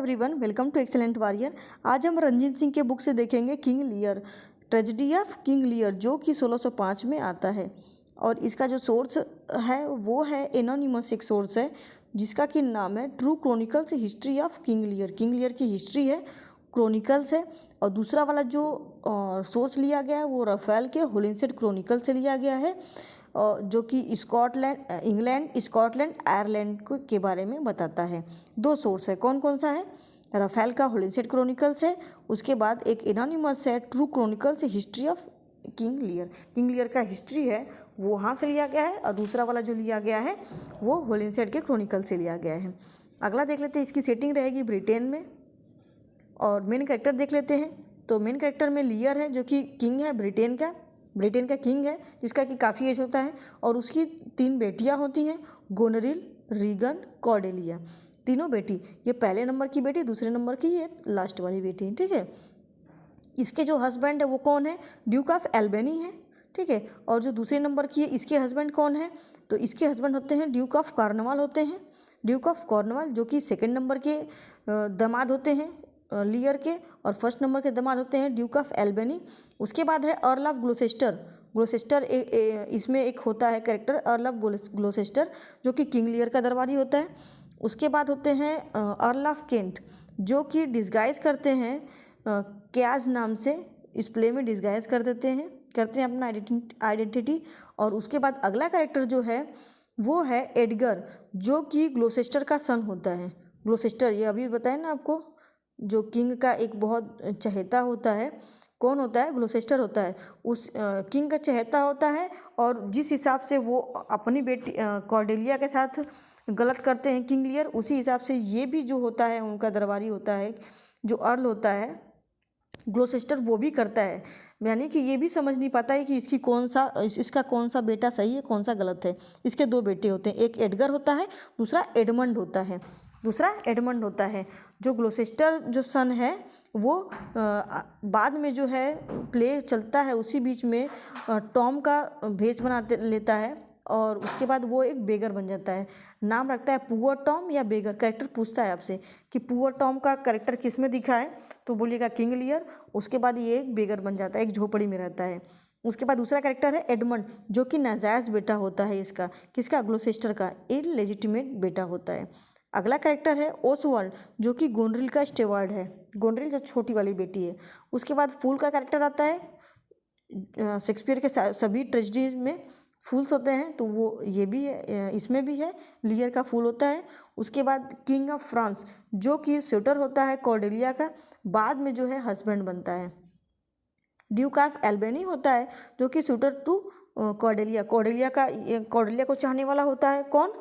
Everyone, welcome to excellent warrior. आज हम रंजीत सिंह के बुक से देखेंगे King Lear, tragedy of King Lear, जो कि 1605 में आता है। और इसका जो सोर्स है वो है एनोनिमस, एक सोर्स है जिसका कि नाम है true chronicles history of King लियर। King Lear की हिस्ट्री है, क्रॉनिकल्स है। और दूसरा वाला जो सोर्स लिया गया है वो राफेल के होलिंसेड क्रॉनिकल से लिया गया है, जो कि स्कॉटलैंड, इंग्लैंड, स्कॉटलैंड, आयरलैंड के बारे में बताता है। दो सोर्स है, कौन कौन सा है? राफेल का होलिंसेड क्रॉनिकल्स है, उसके बाद एक एनोनिमस है true chronicles history of King लियर। King Lear का हिस्ट्री है वो वहाँ से लिया गया है, और दूसरा वाला जो लिया गया है वो होलिंसेड के क्रॉनिकल से लिया गया है। अगला देख लेते हैं, इसकी सेटिंग रहेगी ब्रिटेन में। और मेन कैरेक्टर देख लेते हैं, तो मेन कैरेक्टर में लियर है जो कि किंग है ब्रिटेन का किंग है, जिसका कि काफ़ी एज होता है। और उसकी 3 बेटियां होती हैं, गोनरिल, रीगन, कॉर्डेलिया। तीनों बेटी, ये पहले नंबर की बेटी, दूसरे नंबर की ये लास्ट वाली बेटी, ठीक है। इसके जो हस्बैंड है वो कौन है? ड्यूक ऑफ एल्बेनी है, ठीक है। और जो दूसरे नंबर की है इसके हस्बैंड कौन है? तो इसके हस्बैंड होते हैं ड्यूक ऑफ कॉर्नवाल होते हैं। ड्यूक ऑफ कॉर्नवाल जो कि सेकेंड नंबर के दामाद होते हैं लियर के, और फर्स्ट नंबर के दामाद होते हैं ड्यूक ऑफ एल्बेनी। उसके बाद है अर्ल ऑफ ग्लोसेस्टर इसमें एक होता है कैरेक्टर अर्ल ऑफ ग्लोसेस्टर, जो कि किंग लियर का दरबारी होता है। उसके बाद होते हैं अर्ल ऑफ केंट, जो कि डिस्गाइज करते हैं क्याज नाम से, इस प्ले में डिस्गाइज करते हैं अपना आइडेंटिटी। और उसके बाद अगला कैरेक्टर जो है वो है एडगर, जो कि ग्लोसेस्टर का सन होता है। ग्लोसेस्टर, ये अभी बताया ना आपको, जो किंग का एक बहुत चहेता होता है, कौन होता है? ग्लोसेस्टर होता है। उस किंग का चहेता होता है, और जिस हिसाब से वो अपनी बेटी कॉर्डेलिया के साथ गलत करते हैं किंग लियर, उसी हिसाब से ये भी जो होता है उनका दरबारी होता है, जो अर्ल होता है ग्लोसेस्टर, वो भी करता है। यानी कि ये भी समझ नहीं पाता है कि इसका कौन सा बेटा सही है, कौन सा गलत है। इसके 2 बेटे होते हैं, एक एडगर होता है, दूसरा एडमंड होता है। जो ग्लोसेस्टर जो सन है वो बाद में जो है प्ले चलता है उसी बीच में टॉम का भेष बना लेता है, और उसके बाद वो एक बेगर बन जाता है। नाम रखता है पुअर टॉम या बेगर। कैरेक्टर पूछता है आपसे कि पुअर टॉम का कैरेक्टर किस में दिखा है, तो बोलिएगा किंग लियर। उसके बाद ये एक बेगर बन जाता है, एक झोपड़ी में रहता है। उसके बाद दूसरा कैरेक्टर है एडमंड, जो कि नाजायज़ बेटा होता है इसका, किसका? ग्लोसेस्टर का इलेजिटिमेट बेटा होता है। अगला कैरेक्टर है ओसवाल्ड, जो कि गोनरिल का स्टेवार्ड है, गोनरिल जो छोटी वाली बेटी है। उसके बाद फूल का कैरेक्टर आता है। शेक्सपियर के सभी ट्रेजेडीज में फूल्स होते हैं, तो वो ये भी है, इसमें भी है, लियर का फूल होता है। उसके बाद किंग ऑफ फ्रांस, जो कि स्वेटर होता है कॉर्डेलिया का, बाद में जो है हस्बैंड बनता है। ड्यूक ऑफ एल्बेनी होता है, जो कि सूटर टू कॉर्डेलिया को चाहने वाला होता है, कौन?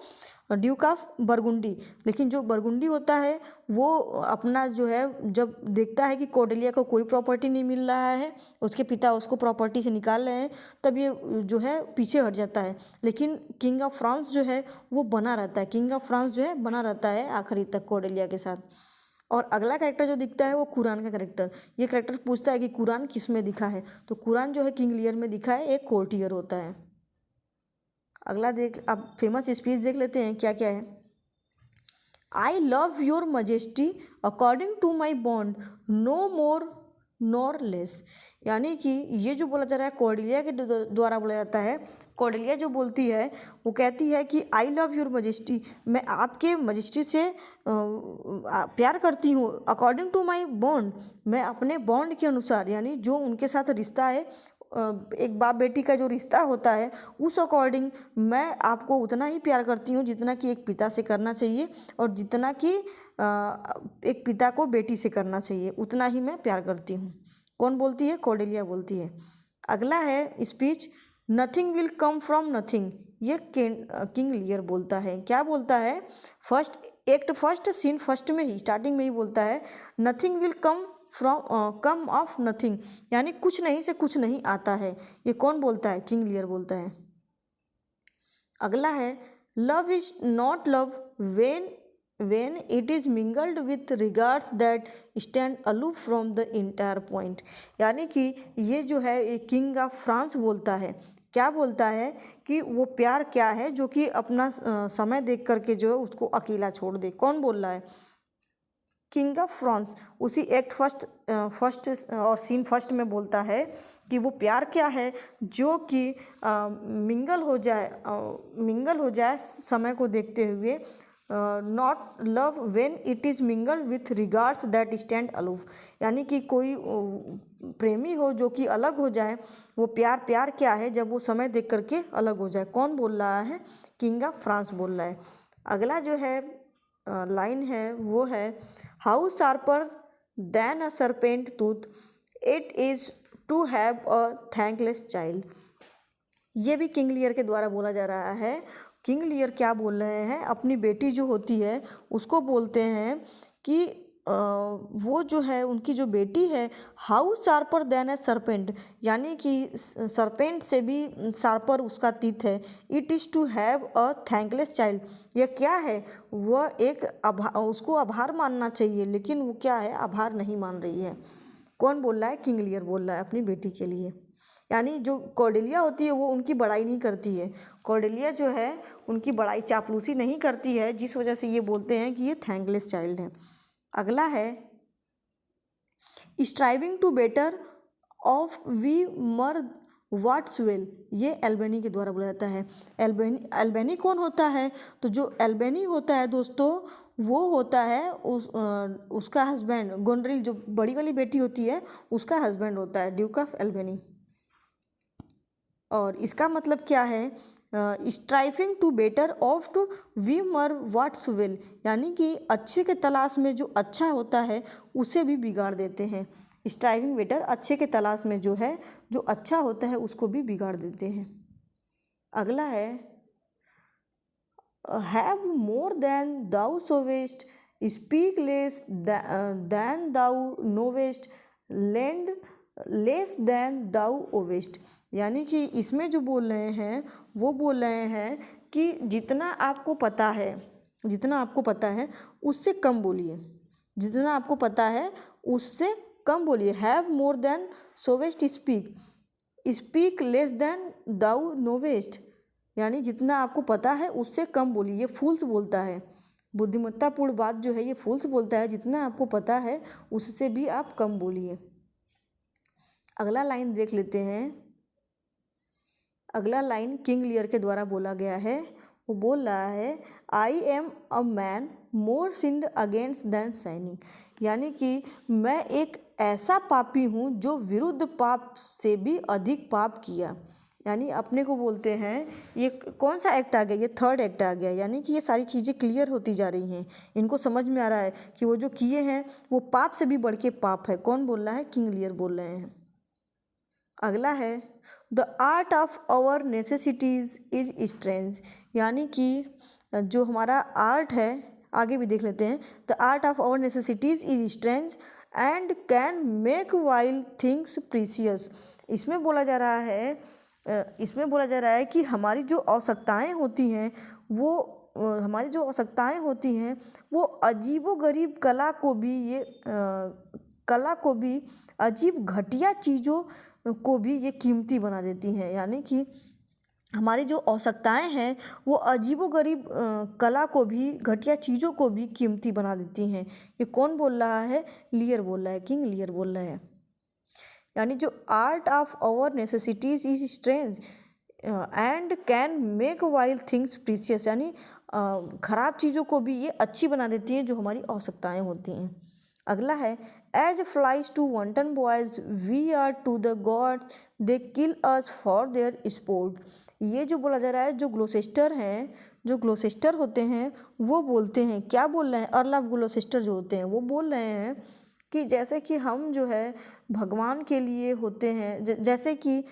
Duke of Burgundy. लेकिन जो बरगुंडी होता है वो अपना जो है, जब देखता है कि कॉर्डेलिया को कोई प्रॉपर्टी नहीं मिल रहा है, उसके पिता उसको प्रॉपर्टी से निकाल रहे हैं, तब ये जो है पीछे हट जाता है। लेकिन किंग ऑफ फ्रांस जो है वो बना रहता है आखिरी तक कॉर्डेलिया के साथ। और अगला कैरेक्टर जो दिखता है वो कुरान का कैरेक्टर। ये कैरेक्टर पूछता है कि कुरान किस में दिखा है, तो कुरान जो है किंग लियर में दिखा है, एक कोर्टियर होता है। अगला अब फेमस स्पीच देख लेते हैं क्या क्या है। I love your majesty according to my bond, no more nor less. यानी कि ये जो बोला जा रहा है कॉर्डेलिया के द्वारा बोला जाता है। कॉर्डेलिया जो बोलती है वो कहती है कि आई लव योर मजेस्टी, मैं आपके मजेस्टी से प्यार करती हूँ। अकॉर्डिंग टू माई बॉन्ड, मैं अपने बॉन्ड के अनुसार, यानी जो उनके साथ रिश्ता है, एक बाप बेटी का जो रिश्ता होता है, उस अकॉर्डिंग मैं आपको उतना ही प्यार करती हूँ जितना कि एक पिता से करना चाहिए, और जितना कि एक पिता को बेटी से करना चाहिए, उतना ही मैं प्यार करती हूँ। कौन बोलती है? कॉर्डेलिया बोलती है। अगला है speech nothing will come from nothing. ये किंग लियर बोलता है। क्या बोलता है? फर्स्ट सीन फर्स्ट में ही, स्टार्टिंग में ही बोलता है nothing will come of nothing, यानी कुछ नहीं से कुछ नहीं आता है। ये कौन बोलता है? किंग लियर बोलता है। अगला है love is not love when it is mingled with regards that stand aloof from the entire point। यानी कि ये जो है किंग ऑफ फ्रांस बोलता है, क्या बोलता है कि वो प्यार क्या है जो कि अपना समय देख करके जो है उसको अकेला छोड़ दे। कौन बोल रहा है? किंग ऑफ फ्रांस उसी एक्ट फर्स्ट और सीन फर्स्ट में बोलता है कि वो प्यार क्या है जो कि मिंगल हो जाए समय को देखते हुए, not love when it is mingle with regards that stand aloof. यानी कि कोई प्रेमी हो जो कि अलग हो जाए, वो प्यार क्या है जब वो समय देख करके अलग हो जाए। कौन बोल रहा है? किंग ऑफ फ्रांस बोल रहा है। अगला जो है लाइन है वो है, how sharper than a serpent tooth it is to have a thankless child. ये भी किंग लियर के द्वारा बोला जा रहा है। किंग लियर क्या बोल रहे हैं? अपनी बेटी जो होती है उसको बोलते हैं कि वो जो है उनकी जो बेटी है, how sharper than a serpent, यानी कि सरपेंट से भी शार्पर उसका तीत है। It is to have a thankless child, यह क्या है? वह एक उसको आभार मानना चाहिए, लेकिन वो क्या है? आभार नहीं मान रही है। कौन बोल रहा है? किंग लियर बोल रहा है अपनी बेटी के लिए। यानी जो कॉर्डेलिया होती है वो उनकी बड़ाई नहीं करती है। कॉर्डेलिया जो है उनकी बड़ाई चापलूसी नहीं करती है, जिस वजह से ये बोलते हैं कि ये थैंकलेस चाइल्ड है। अगला है, striving to better oft we mar what's well. ये एल्बेनी के द्वारा बोला जाता है। एल्बेनी कौन होता है? तो जो एल्बेनी होता है दोस्तों, वो होता है उसका हस्बैंड, गोनरिल जो बड़ी वाली बेटी होती है उसका हस्बैंड होता है, ड्यूक ऑफ एल्बेनी। और इसका मतलब क्या है? Striving to better oft to we mar what's will, यानी कि अच्छे के तलाश में जो अच्छा होता है उसे भी बिगाड़ देते हैं। स्ट्राइविंग बेटर, अच्छे के तलाश में जो है जो अच्छा होता है उसको भी बिगाड़ देते हैं। अगला है, have more than thou showest, speak less than thou knowest, lend less than thou owest. यानी कि इसमें जो बोल रहे हैं वो बोल रहे हैं कि जितना आपको पता है उससे कम बोलिए। जितना आपको पता है उससे कम बोलिए। Have more than showest speak less than thou knowest, यानी जितना आपको पता है उससे कम बोलिए। ये फूल्स बोलता है, बुद्धिमत्तापूर्ण बात जो है ये फूल्स बोलता है। जितना आपको पता है उससे भी आप कम बोलिए। अगला लाइन देख लेते हैं। अगला लाइन किंग लियर के द्वारा बोला गया है। वो बोल रहा है, I am a man more sinned against than sinning, यानी कि मैं एक ऐसा पापी हूँ जो विरुद्ध पाप से भी अधिक पाप किया। यानी अपने को बोलते हैं, ये कौन सा एक्ट आ गया? ये थर्ड एक्ट आ गया। यानी कि ये सारी चीज़ें क्लियर होती जा रही हैं, इनको समझ में आ रहा है कि वो जो किए हैं वो पाप से भी बढ़ के पाप है। कौन बोल रहा है? किंग लियर बोल रहे हैं। अगला है, the art of our necessities is strange, यानी कि जो हमारा आर्ट है, आगे भी देख लेते हैं। The art of our necessities is strange and can make wild things precious. इसमें बोला जा रहा है कि हमारी जो आवश्यकताएं होती हैं वो अजीबोगरीब कला को भी अजीब घटिया चीज़ों को भी ये कीमती बना देती हैं। यानी कि हमारी जो आवश्यकताएं हैं वो अजीबोगरीब कला को भी, घटिया चीज़ों को भी कीमती बना देती हैं। ये कौन बोल रहा है? लियर बोल रहा है, किंग लियर बोल रहा है। यानी जो art of our necessities is strange and can make wild things precious, यानी खराब चीज़ों को भी ये अच्छी बना देती हैं जो हमारी आवश्यकताएं होती हैं। अगला है, as flies to wanton boys we are to the god they kill us for their sport. ये जो बोला जा रहा है, जो ग्लोसेस्टर होते हैं वो बोलते हैं, क्या बोल रहे हैं? अर्ल ऑफ ग्लोसेस्टर जो होते हैं वो बोल रहे हैं कि जैसे कि हम जो है भगवान के लिए होते हैं, जैसे कि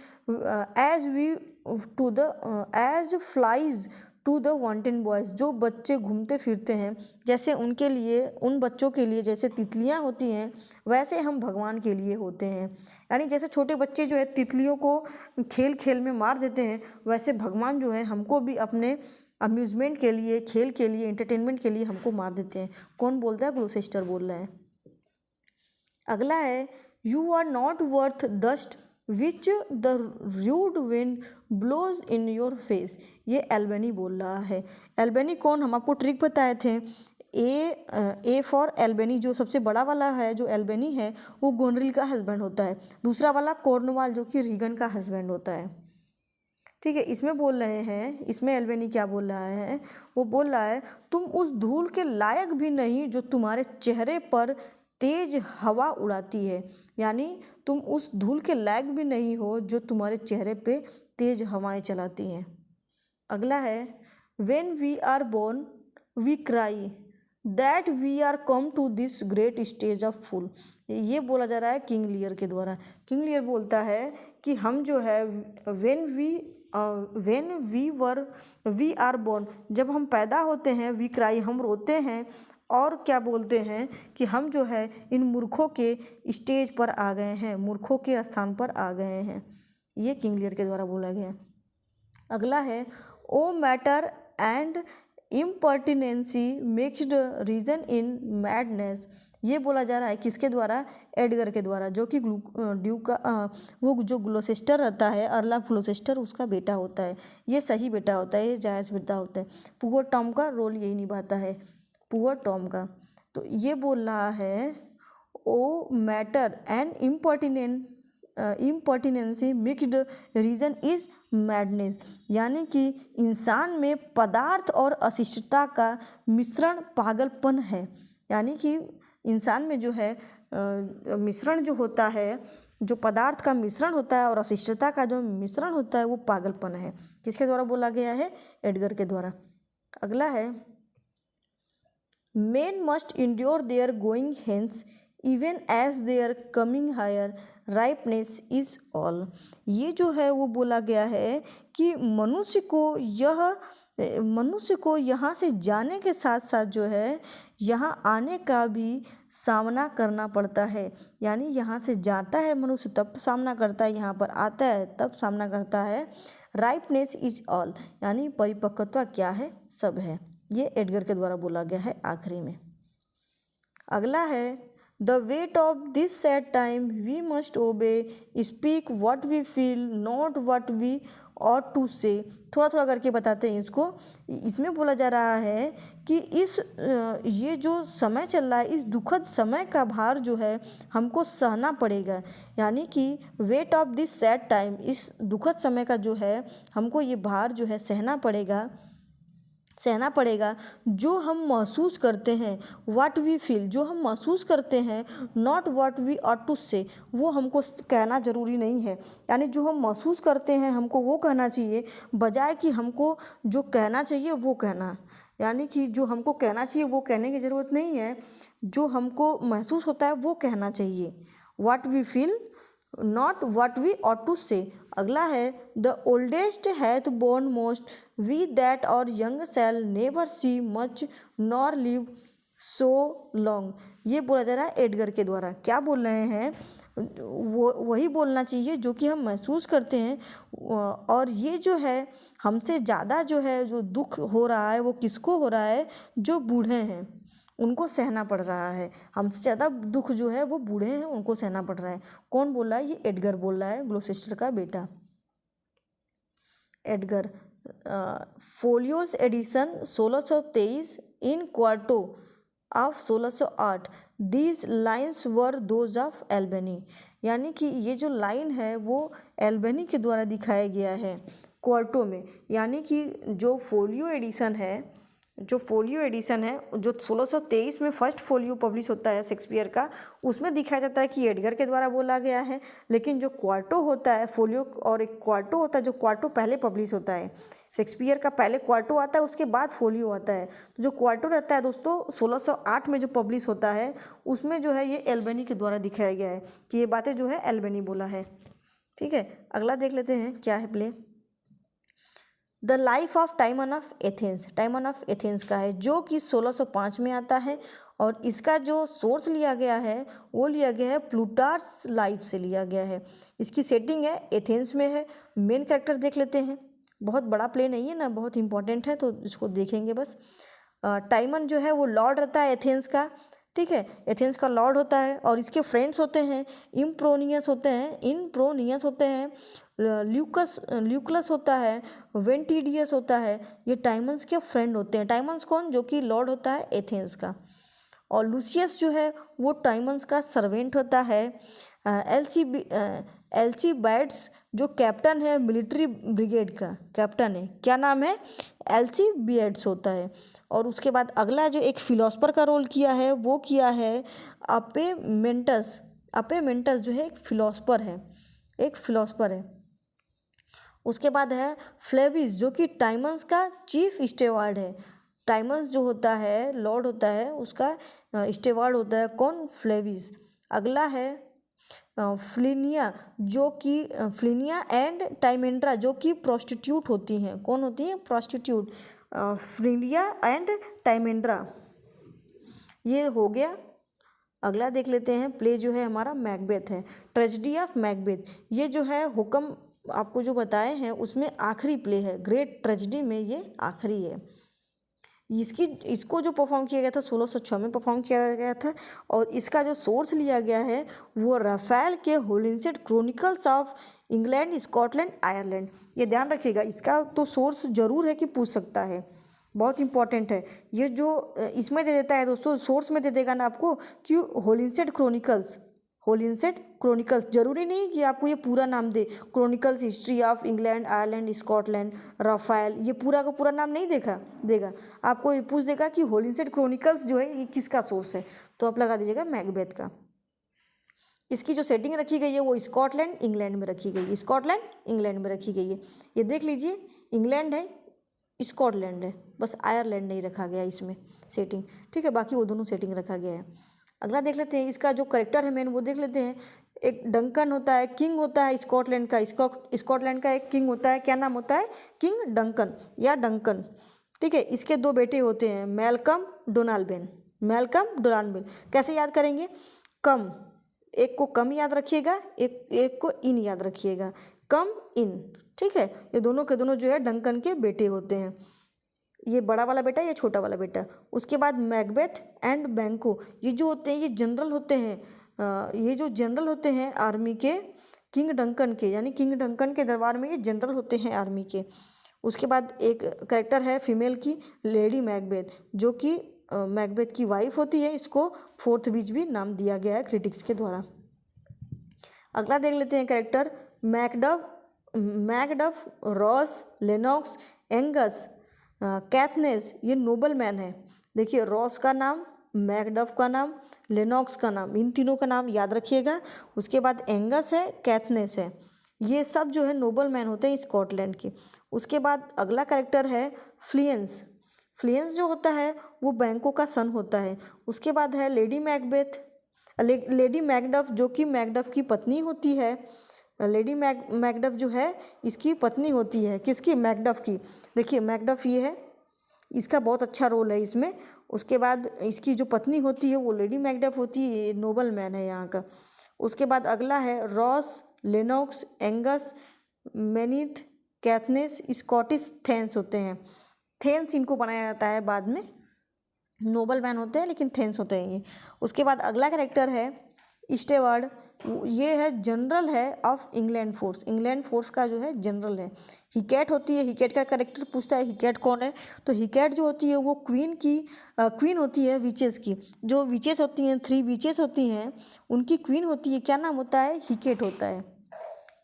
as flies to the wanted boys, जो बच्चे घूमते फिरते हैं जैसे उनके लिए, उन बच्चों के लिए जैसे तितलियां होती हैं वैसे हम भगवान के लिए होते हैं। यानी जैसे छोटे बच्चे जो है तितलियों को खेल खेल में मार देते हैं, वैसे भगवान जो है हमको भी अपने अम्यूज़मेंट के लिए, खेल के लिए, एंटरटेनमेंट के लिए हमको मार देते हैं। कौन बोलता है? ग्लोसेस्टर बोल रहा है। अगला है, you are not worth dust which the rude wind blows in your face. ये एल्बेनी बोल रहा है। एल्बेनी कौन? हम आपको ट्रिक बताए थे, ए फॉर एल्बेनी, जो सबसे बड़ा वाला है जो एल्बेनी है वो गोनरिल का हस्बैंड होता है। दूसरा वाला कॉर्नवाल जो कि रीगन का हस्बैंड होता है। ठीक है, इसमें बोल रहे हैं, इसमें एल्बेनी क्या बोल रहा है, वो बोल रहा है तुम उस धूल के लायक भी नहीं जो तुम्हारे चेहरे पर तेज हवा उड़ाती है। यानी तुम उस धूल के लायक भी नहीं हो जो तुम्हारे चेहरे पे तेज हवाएं चलाती हैं। अगला है when we are born we cry that we are come to this great stage of fool. ये बोला जा रहा है किंग लियर के द्वारा। किंग लियर बोलता है कि हम जो है व्हेन वी आर बोर्न, जब हम पैदा होते हैं, वी क्राई हम रोते हैं, और क्या बोलते हैं कि हम जो है इन मूर्खों के स्टेज पर आ गए हैं, मूर्खों के स्थान पर आ गए हैं। ये किंग लियर के द्वारा बोला गया है। अगला है O matter and impertinency mixed reason in madness. ये बोला जा रहा है किसके द्वारा, एडगर के द्वारा, जो कि ड्यूक का वो जो ग्लोसेस्टर रहता है, अर्ला ग्लोसेस्टर उसका बेटा होता है। ये सही बेटा होता है, ये जायज़ बेटा होता है। पुअर टॉम का रोल यही निभाता है, पुअर टॉम का। तो ये बोल रहा है O matter and impertinency mixed reason is madness, यानी कि इंसान में पदार्थ और अशिष्टता का मिश्रण पागलपन है। यानी कि इंसान में जो है मिश्रण जो होता है, जो पदार्थ का मिश्रण होता है और अशिष्टता का जो मिश्रण होता है वो पागलपन है। किसके द्वारा बोला गया है, एडगर के द्वारा। अगला है men must endure their going hence even as their coming higher ripeness is all। ये जो है वो बोला गया है कि मनुष्य को यहाँ से जाने के साथ साथ जो है यहाँ आने का भी सामना करना पड़ता है। यानी यहाँ से जाता है मनुष्य तब सामना करता है, यहाँ पर आता है तब सामना करता है। राइपनेस इज ऑल, यानी परिपक्वता क्या है, सब है। ये एडगर के द्वारा बोला गया है आखिरी में। अगला है the weight of this sad time we must obey speak what we feel not what we ought to say. थोड़ा थोड़ा करके बताते हैं इसको। इसमें बोला जा रहा है कि ये जो समय चल रहा है, इस दुखद समय का भार जो है हमको सहना पड़ेगा। यानी कि wait of this sad time, इस दुखद समय का जो है हमको ये भार जो है सहना पड़ेगा जो हम महसूस करते हैं, व्हाट वी फील, जो हम महसूस करते हैं, not what we ought to say, वो हमको कहना ज़रूरी नहीं है। यानी जो हम महसूस करते हैं हमको वो कहना चाहिए, बजाय कि हमको जो कहना चाहिए वो कहना। यानी कि जो हमको कहना चाहिए वो कहने की ज़रूरत नहीं है, जो हमको महसूस होता है वो कहना चाहिए। What we feel not what we ought to say. अगला है the oldest hath borne most we that are young shall never see much nor live so long. ये बोला जा रहा है एडगर के द्वारा। क्या बोल रहे हैं, वो वही बोलना चाहिए जो कि हम महसूस करते हैं। और ये जो है हमसे ज़्यादा जो है जो दुख हो रहा है वो किसको हो रहा है, जो बूढ़े हैं उनको सहना पड़ रहा है। हमसे ज़्यादा दुख जो है वो बूढ़े हैं उनको सहना पड़ रहा है। कौन बोल रहा है, ये एडगर बोल रहा है, ग्लोसेस्टर का बेटा Edgar. Folios edition 1623 in quarto of 1608 these lines were those of Albany. यानी कि ये जो लाइन है वो एल्बेनी के द्वारा दिखाया गया है क्वार्टो में। यानी कि जो फोलियो एडिशन है जो 1623 में फर्स्ट फोलियो पब्लिश होता है शेक्सपियर का, उसमें दिखाया जाता है कि एडगर के द्वारा बोला गया है। लेकिन जो क्वार्टो होता है, फोलियो और एक क्वार्टो होता है, जो क्वार्टो पहले पब्लिश होता है शेक्सपियर का, पहले क्वार्टो आता है उसके बाद फोलियो आता है। तो जो क्वार्टो रहता है दोस्तों 1608 में जो पब्लिश होता है उसमें जो है ये एल्बेनी के द्वारा दिखाया गया है कि ये बातें जो है एल्बेनी बोला है। ठीक है, अगला देख लेते हैं क्या है play. The life of टाइमन of Athens, टाइमन of Athens का है जो कि 1605 में आता है। और इसका जो सोर्स लिया गया है वो लिया गया है प्लूटार्स लाइफ से लिया गया है। इसकी सेटिंग है एथेंस में है। मेन कैरेक्टर देख लेते हैं, बहुत बड़ा प्ले नहीं है ना, बहुत इंपॉर्टेंट है तो इसको देखेंगे बस। टाइमन जो है वो लॉर्ड रहता है एथेंस का। ठीक है। एथेंस का लॉर्ड होता है और इसके फ्रेंड्स होते हैं इम्प्रोनियस होते हैं ल्यूकलस होता है, वेंटिडियस होता है। ये टाइमन्स के फ्रेंड होते हैं। टाइमन्स कौन? जो कि लॉर्ड होता है एथेंस का। और लूसियस जो है वो टाइमन्स का सर्वेंट होता है। एल्सीबाइड्स जो कैप्टन है मिलिट्री ब्रिगेड का कैप्टन है, क्या नाम है? एल्सीबिएड्स होता है। और उसके बाद अगला जो एक फिलोसफर का रोल किया है वो किया है अपेमेंटस। अपेमेंटस जो है एक फिलोसफर है। उसके बाद है फ्लेविस जो कि टाइमन्स का चीफ स्टेवार्ड है। टाइमन्स जो होता है लॉर्ड होता है उसका स्टेवार्ड होता है कौन? फ्लेविस। अगला है फ्लिनिया एंड टाइमेंड्रा जो कि प्रोस्टिट्यूट होती हैं। कौन होती हैं? प्रोस्टिट्यूट। फ्लिनिया एंड टाइमेंड्रा। ये हो गया। अगला देख लेते हैं प्ले जो है हमारा मैकबेथ है, ट्रेजेडी ऑफ मैकबेथ। ये जो है हुक्म आपको जो बताए हैं उसमें आखिरी प्ले है, ग्रेट ट्रेजेडी में ये आखिरी है। इसको जो परफॉर्म किया गया था 1606 में परफॉर्म किया गया था। और इसका जो सोर्स लिया गया है वो राफेल के Holinshed chronicles of England Scotland Ireland. ये ध्यान रखिएगा, इसका तो सोर्स जरूर है कि पूछ सकता है, बहुत इंपॉर्टेंट है। ये जो इसमें दे देता है दोस्तों, सोर्स में दे देगा ना आपको कि होलिंसेट क्रॉनिकल्स। जरूरी नहीं कि आपको ये पूरा नाम दे, chronicles history of England Ireland Scotland Raphael, ये पूरा का पूरा नाम नहीं देगा। आपको ये पूछ देगा कि होलिंसेट क्रॉनिकल्स जो है ये किसका सोर्स है, तो आप लगा दीजिएगा मैकबेथ का। इसकी जो सेटिंग रखी गई है वो स्कॉटलैंड इंग्लैंड में रखी गई है, स्कॉटलैंड इंग्लैंड में रखी गई है। ये देख लीजिए, इंग्लैंड है स्कॉटलैंड है, बस आयरलैंड नहीं रखा गया इसमें सेटिंग, ठीक है। बाकी वो दोनों सेटिंग रखा गया है। अगला देख लेते हैं, इसका जो करेक्टर है मेन वो देख लेते हैं। एक डंकन होता है, किंग होता है स्कॉटलैंड का। स्कॉटलैंड का एक किंग होता है, क्या नाम होता है? किंग डंकन या डंकन, ठीक है। इसके दो बेटे होते हैं, मैल्कम डोनाल्डबेन। कैसे याद करेंगे? कम, एक को कम याद रखिएगा, एक को इन याद रखिएगा, कम इन, ठीक है। ये दोनों के दोनों जो है डंकन के बेटे होते हैं। ये बड़ा वाला बेटा, ये छोटा वाला बेटा। उसके बाद मैकबेथ एंड बैंको, ये जो होते हैं ये जनरल होते हैं। ये जो जनरल होते हैं आर्मी के, किंग डंकन के, यानी किंग डंकन के दरबार में ये जनरल होते हैं आर्मी के। उसके बाद एक करेक्टर है फीमेल की, लेडी मैकबेथ, जो कि मैकबेथ की वाइफ होती है। इसको फोर्थ विच भी नाम दिया गया है क्रिटिक्स के द्वारा। अगला देख लेते हैं character Macduff, Ross, Lennox, Angus, कैथनेस। ये नोबल मैन है। देखिए, रॉस का नाम, मैकडफ का नाम, लेनॉक्स का नाम, इन तीनों का नाम याद रखिएगा। उसके बाद एंगस है, कैथनेस है, ये सब जो है नोबल मैन होते हैं स्कॉटलैंड के। उसके बाद अगला करेक्टर है फ्लियंस। फ्लियंस जो होता है वो बैंको का सन होता है। उसके बाद है लेडी मैकडफ, जो कि मैकडफ की पत्नी होती है। लेडी मैकडफ जो है इसकी पत्नी होती है, किसकी? मैकडफ की। देखिए मैकडफ ये है, इसका बहुत अच्छा रोल है इसमें। उसके बाद इसकी जो पत्नी होती है वो लेडी मैकडफ होती है, ये नोबल मैन है यहाँ का। उसके बाद अगला है Ross, Lennox, Angus, Menteith, Caithness, Scottish thanes होते हैं। थेंस इनको बनाया जाता है बाद में, नोबल मैन होते हैं लेकिन थेंस होते हैं ये। उसके बाद अगला कैरेक्टर है स्टेवार्ड, ये है जनरल है ऑफ इंग्लैंड फोर्स का जो है जनरल है। हिकैट होती है, हिकैट का कैरेक्टर पूछता है हिकैट कौन है, तो हिकैट जो होती है वो क्वीन होती है विचेस की। जो विचेस होती हैं, 3 विचेस होती हैं, उनकी क्वीन होती है, क्या नाम होता है? हिकैट होता है।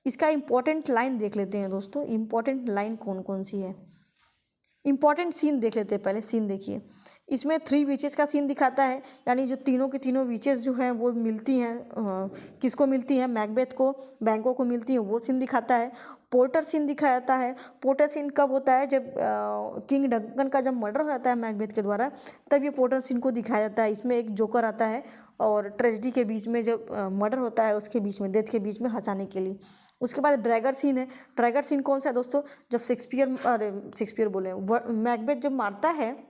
इसका इंपॉर्टेंट लाइन देख लेते हैं दोस्तों, इंपॉर्टेंट लाइन कौन कौन सी है। इंपॉर्टेंट सीन देख लेते हैं, पहले सीन देखिए। इसमें 3 विचेस का सीन दिखाता है, यानी जो तीनों की तीनों विचेस जो हैं वो मिलती हैं, किसको मिलती हैं? मैकबेथ को, बैंको को मिलती हैं, वो सीन दिखाता है। पोर्टर सीन दिखाया जाता है। पोर्टर सीन कब होता है? जब किंग डंकन का जब मर्डर हो जाता है मैकबेथ के द्वारा, तब ये पोर्टर सीन को दिखाया जाता है। इसमें एक जोकर आता है और ट्रेजेडी के बीच में, जब मर्डर होता है उसके बीच में, डेथ के बीच में हंसाने के लिए। उसके बाद ड्रैगर सीन है। ड्रैगर सीन कौन सा है दोस्तों? जब शेक्सपियर बोले, मैकबेथ जब मारता है,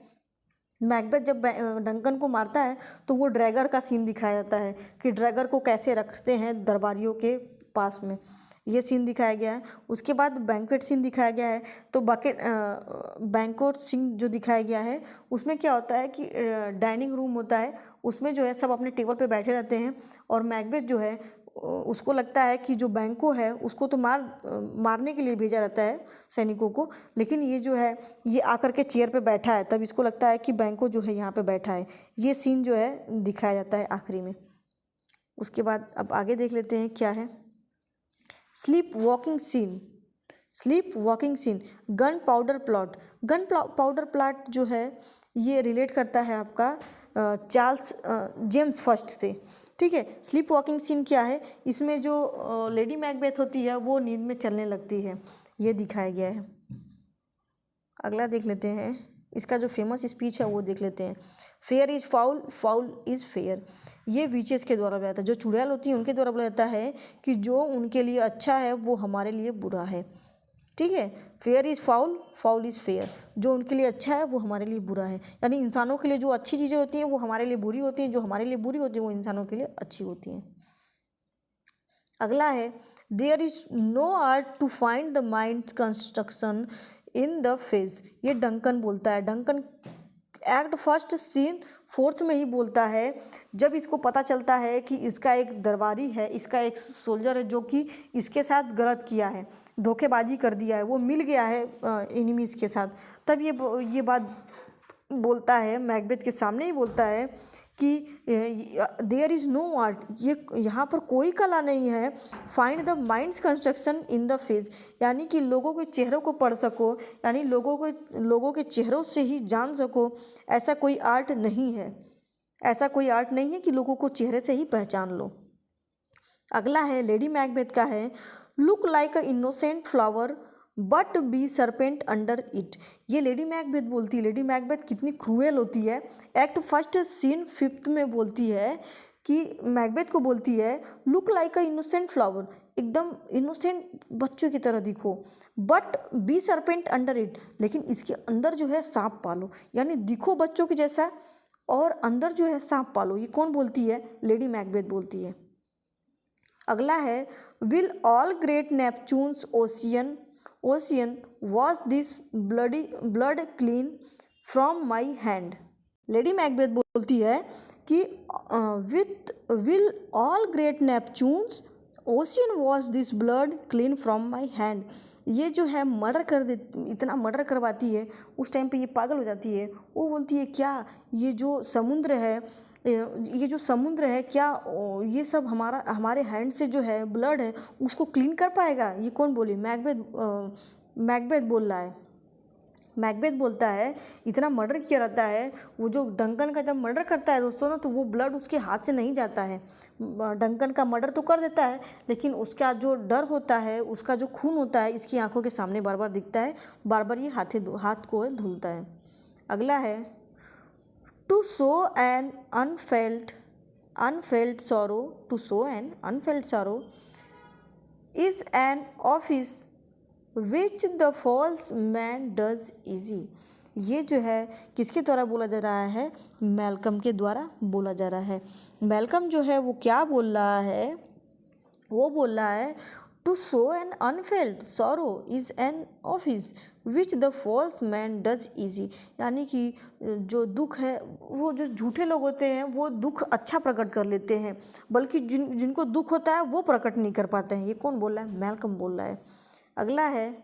मैकबेथ जब डंकन को मारता है तो वो ड्रैगर का सीन दिखाया जाता है कि ड्रैगर को कैसे रखते हैं दरबारियों के पास में। ये सीन दिखाया गया है। उसके बाद बैंक्वेट सीन दिखाया गया है। तो बैंक्वेट सीन जो दिखाया गया है उसमें क्या होता है कि डाइनिंग रूम होता है, उसमें जो है सब अपने टेबल पे बैठे रहते हैं और मैकबेथ जो है उसको लगता है कि जो बैंको है उसको तो मारने के लिए भेजा रहता है सैनिकों को, लेकिन ये जो है ये आकर के चेयर पे बैठा है, तब इसको लगता है कि बैंको जो है यहाँ पे बैठा है। ये सीन जो है दिखाया जाता है आखिरी में। उसके बाद अब आगे देख लेते हैं क्या है। Sleepwalking scene, sleepwalking scene, gunpowder plot. Gunpowder plot जो है ये रिलेट करता है आपका चार्ल्स जेम्स फर्स्ट से, ठीक है। स्लीप वॉकिंग सीन क्या है, इसमें जो लेडी मैकबेथ होती है वो नींद में चलने लगती है, ये दिखाया गया है। अगला देख लेते हैं, इसका जो फेमस स्पीच है वो देख लेते हैं। Fair is foul, foul is fair. ये विचेस के द्वारा बोला जाता है, जो चुड़ैल होती है उनके द्वारा बोला जाता है कि जो उनके लिए अच्छा है वो हमारे लिए बुरा है, ठीक है। Fair is foul, foul is fair. जो उनके लिए अच्छा है वो हमारे लिए बुरा है, यानी इंसानों के लिए जो अच्छी चीज़ें होती हैं वो हमारे लिए बुरी होती हैं, जो हमारे लिए बुरी होती हैं वो इंसानों के लिए अच्छी होती हैं। अगला है, there is no art to find the mind construction in the face. ये डंकन बोलता है। Duncan act first scene fourth में ही बोलता है, जब इसको पता चलता है कि इसका एक दरबारी है, इसका एक सोल्जर है जो कि इसके साथ गलत किया है, धोखेबाजी कर दिया है, वो मिल गया है एनिमीज़ के साथ, तब ये बात बोलता है, मैकबेथ के सामने ही बोलता है कि देयर इज़ नो आर्ट, ये यहाँ पर कोई कला नहीं है, find the minds construction in the face, यानी कि लोगों के चेहरों को पढ़ सको, यानी लोगों के चेहरों से ही जान सको, ऐसा कोई आर्ट नहीं है। ऐसा कोई आर्ट नहीं है कि लोगों को चेहरे से ही पहचान लो। अगला है लेडी मैकबेथ का है, look like a innocent flower but be serpent under it. ये लेडी मैकबेथ बोलती है। लेडी मैकबेथ कितनी क्रूएल होती है। एक्ट फर्स्ट सीन फिफ्थ में बोलती है कि मैकबेथ को बोलती है, look like a innocent flower, एकदम इनोसेंट बच्चों की तरह दिखो, but be serpent under it, लेकिन इसके अंदर जो है सांप पालो, यानी दिखो बच्चों के जैसा और अंदर जो है सांप पालो। ये कौन बोलती है? लेडी मैकबेथ बोलती है। अगला है, will all great Neptune's ocean wash this blood clean from my hand. Lady Macbeth बोलती है कि will all great Neptune's ocean wash this blood clean from my hand. ये जो है मर्डर कर दे, इतना मर्डर करवाती है, उस टाइम पे ये पागल हो जाती है। वो बोलती है, क्या ये जो समुद्र है क्या ये सब हमारे हैंड से जो है ब्लड है उसको क्लीन कर पाएगा? ये कौन बोली? मैकबेथ बोल रहा है। मैकबेथ बोलता है, इतना मर्डर किया रहता है, वो जो डंकन का जब मर्डर करता है दोस्तों ना, तो वो ब्लड उसके हाथ से नहीं जाता है। डंकन का मर्डर तो कर देता है, लेकिन उसका जो डर होता है, उसका जो खून होता है, इसकी आंखों के सामने बार बार दिखता है, बार बार ये हाथ को धुलता है। अगला है, to show an unfelt sorrow is an office which the false man does easy। ये जो है किसके द्वारा बोला जा रहा है? मैल्कम के द्वारा बोला जा रहा है। मैल्कम जो है वो क्या बोल रहा है? वो बोल रहा है, to show an unfelt sorrow is an office which the false man does easy, यानी कि जो दुख है, वो जो झूठे लोग होते हैं वो दुख अच्छा प्रकट कर लेते हैं, बल्कि जिनको दुख होता है वो प्रकट नहीं कर पाते हैं। ये कौन बोल रहा है? मैल्कम बोल रहा है। अगला है,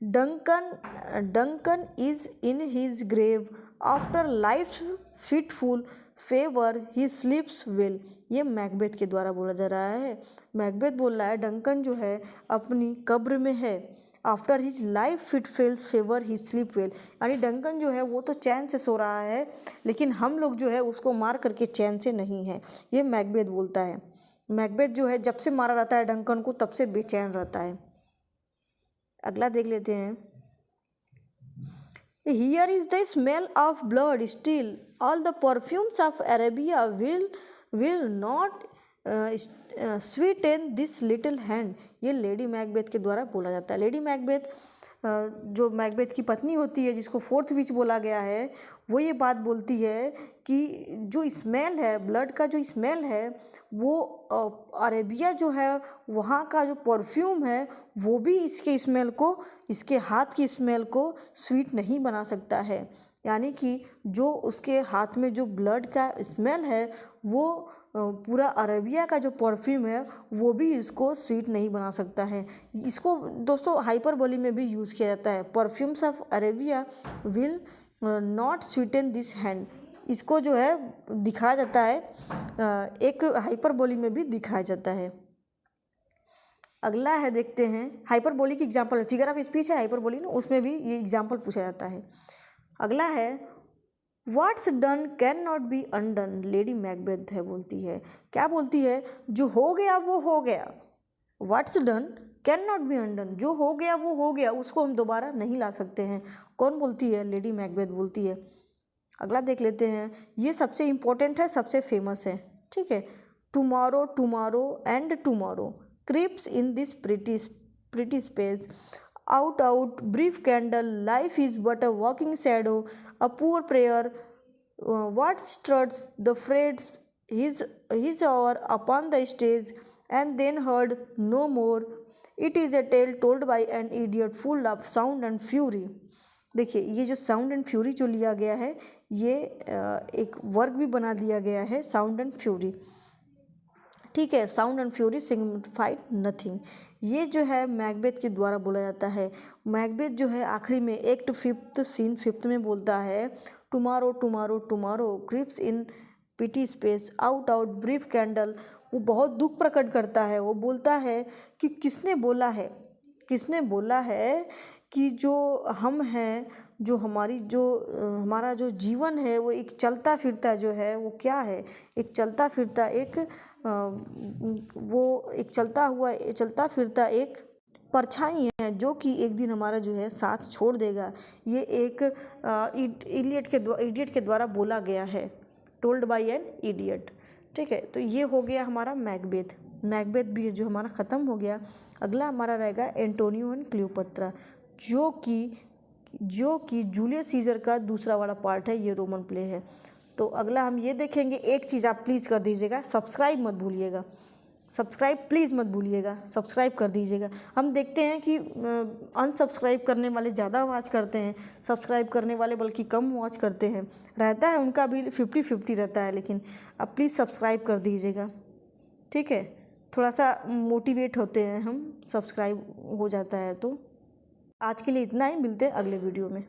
Duncan is in his grave after life's fitful fever he sleeps well. ये मैकबेथ के द्वारा बोला जा रहा है। मैकबेथ बोल रहा है, डंकन जो है अपनी कब्र में है, after his life fitful fever he sleep well, यानी डंकन जो है वो तो चैन से सो रहा है, लेकिन हम लोग जो है उसको मार करके चैन से नहीं है। ये मैकबेथ बोलता है। मैकबेथ जो है जब से मारा रहता है डंकन को, तब से बेचैन रहता है। अगला देख लेते हैं, Here is the smell of blood still, all the perfumes of Arabia will not sweeten this little hand। ये लेडी मैकबेथ के द्वारा बोला जाता है। लेडी मैकबेथ जो मैकबेथ की पत्नी होती है, जिसको फोर्थ विच बोला गया है, वो ये बात बोलती है कि जो स्मेल है, ब्लड का जो स्मेल है, वो अरेबिया जो है वहाँ का जो परफ्यूम है वो भी इसके स्मेल को, इसके हाथ की स्मेल को स्वीट नहीं बना सकता है। यानी कि जो उसके हाथ में जो ब्लड का स्मेल है वो पूरा अरेबिया का जो परफ्यूम है वो भी इसको स्वीट नहीं बना सकता है। इसको दोस्तों हाइपरबोली में भी यूज़ किया जाता है। Perfumes of Arabia will not Sutton this hand, इसको जो है दिखाया जाता है, एक हाइपरबोली में भी दिखाया जाता है। अगला है, देखते हैं hyperbolic example, figure of speech है हाइपरबोली ना, उसमें भी ये एग्जाम्पल पूछा जाता है। अगला है what's done can not be undone, lady Macbeth है बोलती है, क्या बोलती है, जो हो गया वो हो गया। What's done can not be undone, जो हो गया वो हो गया, उसको हम दोबारा नहीं ला सकते हैं। कौन बोलती है? लेडी मैकबेथ बोलती है। अगला देख लेते हैं, ये सबसे इम्पोर्टेंट है, सबसे फेमस है, ठीक है। Tomorrow tomorrow and tomorrow creeps in this pretty space, out out brief candle, life is but a walking shadow, a poor prayer, what struts the frets his hour upon the stage and then heard no more, it is a tale told by an idiot full of sound and fury। देखिए ये जो sound and fury जो लिया गया है, ये एक वर्ग भी बना दिया गया है, साउंड एंड फ्यूरी, ठीक है। Sound and fury signified nothing, ये जो है मैकबेथ के द्वारा बोला जाता है। मैकबेथ जो है आखिरी में एक्ट 5 सीन 5 में बोलता है, tomorrow tomorrow tomorrow creeps in petty space, out out brief candle. वो बहुत दुख प्रकट करता है, वो बोलता है कि किसने बोला है, किसने बोला है कि जो हम हैं, जो हमारी जो हमारा जो जीवन है वो एक चलता फिरता जो है वो क्या है, एक चलता फिरता एक वो एक चलता फिरता एक परछाई है जो कि एक दिन हमारा जो है साथ छोड़ देगा। ये एक इडियट के द्वारा बोला गया है, टोल्ड बाय एन इडियट, ठीक है। तो ये हो गया हमारा मैकबेथ। मैकबेथ भी जो हमारा ख़त्म हो गया। अगला हमारा रहेगा एंटोनियो एंड क्लियोपत्रा, जो कि जूलियस सीजर का दूसरा वाला पार्ट है, ये रोमन प्ले है। तो अगला हम ये देखेंगे। एक चीज़ आप प्लीज़ कर दीजिएगा, सब्सक्राइब मत भूलिएगा, सब्सक्राइब प्लीज़ मत भूलिएगा, सब्सक्राइब कर दीजिएगा। हम देखते हैं कि अनसब्सक्राइब करने वाले ज़्यादा वॉच करते हैं, सब्सक्राइब करने वाले बल्कि कम वॉच करते हैं, रहता है उनका भी 50-50 रहता है, लेकिन आप प्लीज़ सब्सक्राइब कर दीजिएगा, ठीक है। थोड़ा सा मोटिवेट होते हैं हम, सब्सक्राइब हो जाता है तो। आज के लिए इतना ही, मिलते हैं अगले वीडियो में।